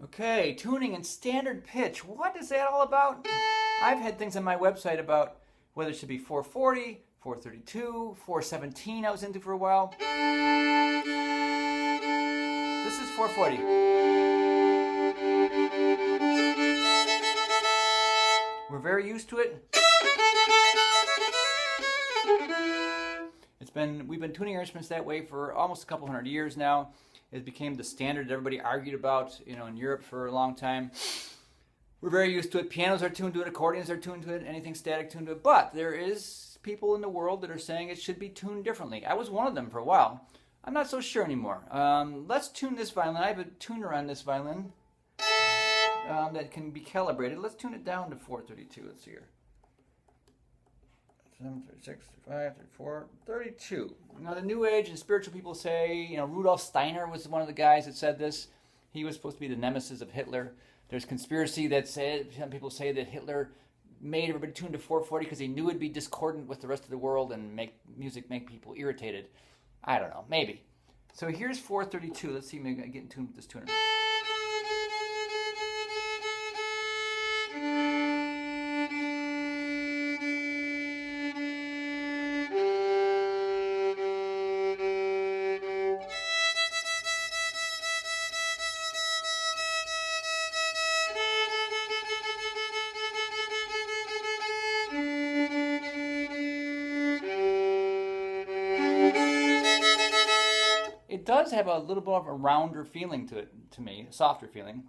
Okay, tuning and standard pitch. What is that all about? I've had things on my website about whether it should be 440, 432, 417 I was into for a while. This is 440. We're very used to it. We've been tuning our instruments that way for almost a couple hundred years now. It became the standard that everybody argued about, in Europe for a long time. We're very used to it. Pianos are tuned to it, accordions are tuned to it, anything static tuned to it. But there is people in the world that are saying it should be tuned differently. I was one of them for a while. I'm not so sure anymore. Let's tune this violin. I have a tuner on this violin that can be calibrated. Let's tune it down to 432. Let's see here. 7, 36, 35, 34, 32. Now the New Age and spiritual people say, Rudolf Steiner was one of the guys that said this. He was supposed to be the nemesis of Hitler. There's conspiracy that some people say that Hitler made everybody tune to 440 because he knew it'd be discordant with the rest of the world and make people irritated. I don't know, maybe. So here's 432. Let's see if I can get in tune with this tuner. It does have a little bit of a rounder feeling to it, to me, a softer feeling.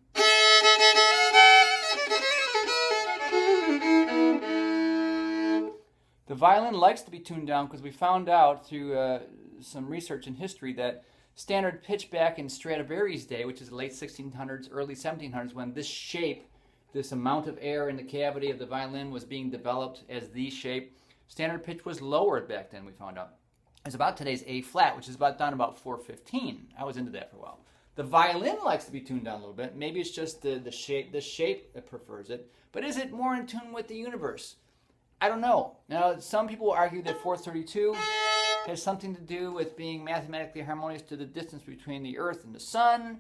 The violin likes to be tuned down because we found out through some research in history that standard pitch back in Stradivarius' day, which is the late 1600s, early 1700s, when this shape, this amount of air in the cavity of the violin was being developed as the shape, standard pitch was lowered back then, we found out. It's about today's A flat, which is down about 415. I was into that for a while. The violin likes to be tuned down a little bit. Maybe it's just the shape that prefers it. But is it more in tune with the universe? I don't know. Now, some people argue that 432 has something to do with being mathematically harmonious to the distance between the Earth and the Sun.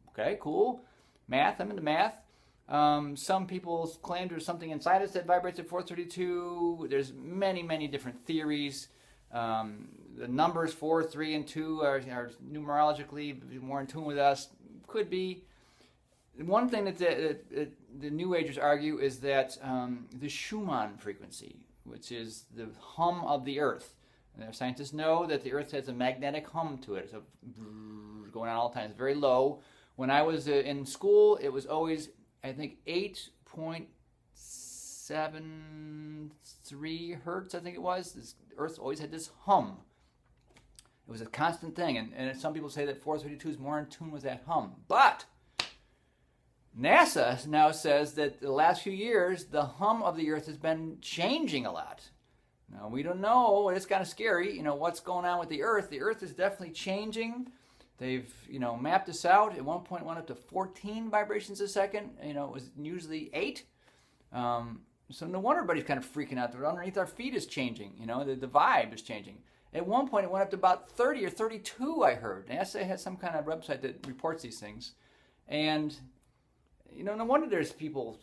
Okay, cool. Math, I'm into math. Some people claim there's something inside us that vibrates at 432. There's many, many different theories. The numbers 4, 3, and 2 are numerologically more in tune with us. Could be. One thing that the New Agers argue is that the Schumann frequency, which is the hum of the Earth. And scientists know that the Earth has a magnetic hum to it. It's going on all the time. It's very low. When I was in school, it was always, I think, 8.73 hertz, I think it was. This Earth always had this hum. It was a constant thing. And some people say that 432 is more in tune with that hum. But NASA now says that the last few years, the hum of the Earth has been changing a lot. Now, we don't know. It's kind of scary, what's going on with the Earth. The Earth is definitely changing. They've, mapped this out. At one point, it went up to 14 vibrations a second. It was usually 8. So no wonder everybody's kind of freaking out. Underneath our feet is changing. The vibe is changing. At one point, it went up to about 30 or 32, I heard. NASA has some kind of website that reports these things. And, no wonder there's people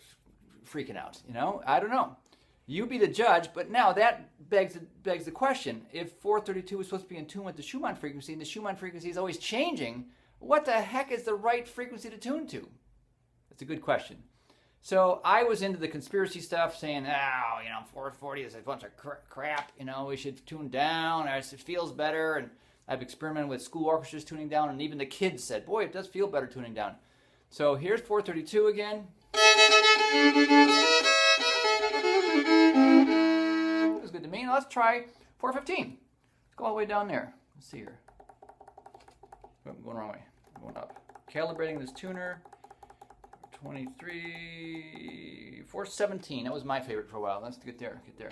freaking out. I don't know. You be the judge, but now that begs the question. If 432 is supposed to be in tune with the Schumann frequency, and the Schumann frequency is always changing, what the heck is the right frequency to tune to? That's a good question. So I was into the conspiracy stuff, saying, 440 is a bunch of crap, we should tune down, it feels better, and I've experimented with school orchestras tuning down, and even the kids said, boy, it does feel better tuning down. So here's 432 again. It was good to me. Now let's try 415. Let's go all the way down there. Let's see here. Oh, I'm going the wrong way. I'm going up. Calibrating this tuner. 23, 417. That was my favorite for a while. Let's get there. Get there.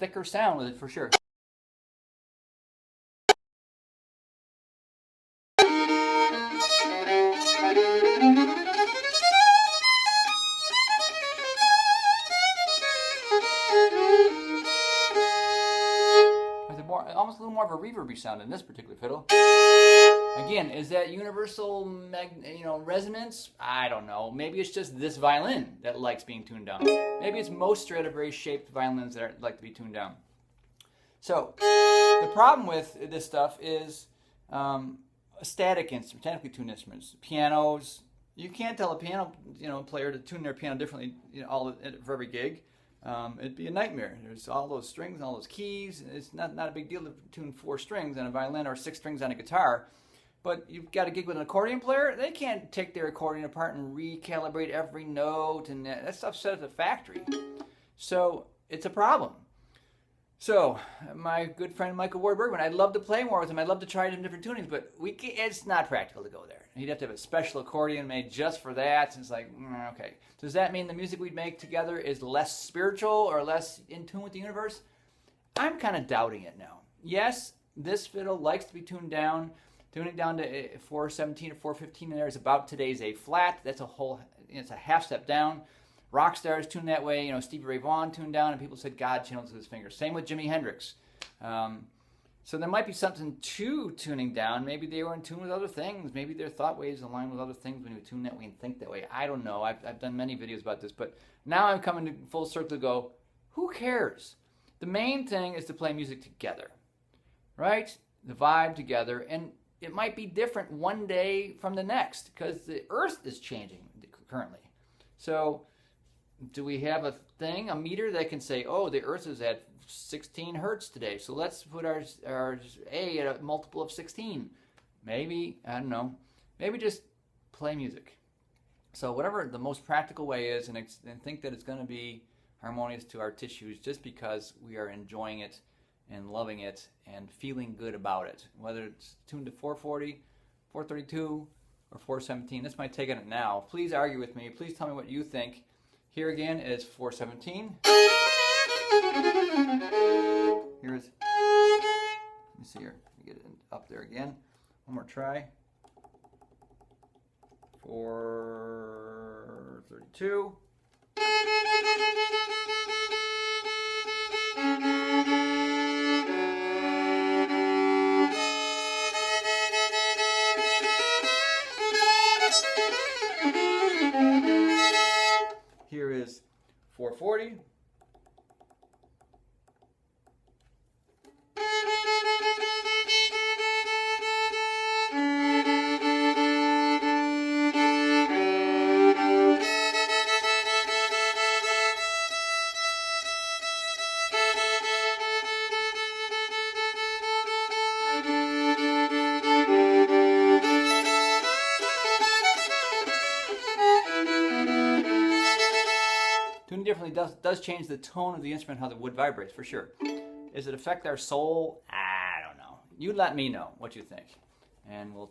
thicker sound with it for sure. Almost a little more of a reverby sound in this particular fiddle. Again, is that universal resonance? I don't know. Maybe it's just this violin that likes being tuned down. Maybe it's most Stradivarius shaped violins that like to be tuned down. So the problem with this stuff is static instruments, mechanically tuned instruments, pianos. You can't tell a piano player to tune their piano differently for every gig. It'd be a nightmare. There's all those strings and all those keys. It's not a big deal to tune 4 strings on a violin or 6 strings on a guitar. But you've got a gig with an accordion player, they can't take their accordion apart and recalibrate every note, and that stuff's set at the factory. So it's a problem. So my good friend Michael Ward Bergman, I'd love to play more with him. I'd love to try different tunings, but it's not practical to go there. He'd have to have a special accordion made just for that. It's like, okay. Does that mean the music we'd make together is less spiritual or less in tune with the universe? I'm kind of doubting it now. Yes, this fiddle likes to be tuned down. Tuning down to A417 or 415 in there is about today's A flat. That's it's a half step down. Rock stars tune that way. Stevie Ray Vaughan tuned down, and people said God channels with his fingers. Same with Jimi Hendrix. So there might be something to tuning down. Maybe they were in tune with other things. Maybe their thought waves align with other things when you tune that way and think that way. I don't know. I've done many videos about this, but now I'm coming to full circle to go, who cares? The main thing is to play music together, right? The vibe together, and it might be different one day from the next because the Earth is changing currently. So do we have a meter that can say, oh, the Earth is at 16 hertz today, so let's put our A at a multiple of 16. Maybe, I don't know, maybe just play music. So whatever the most practical way is, and think that it's going to be harmonious to our tissues just because we are enjoying it and loving it and feeling good about it. Whether it's tuned to 440, 432, or 417. That's my take on it now. Please argue with me. Please tell me what you think. Here again is 417. Here's, let me see here. Let me get it up there again. One more try. 432. Here is 440. Tuning differently does change the tone of the instrument, how the wood vibrates, for sure. Does it affect our soul? I don't know. You let me know what you think, and we'll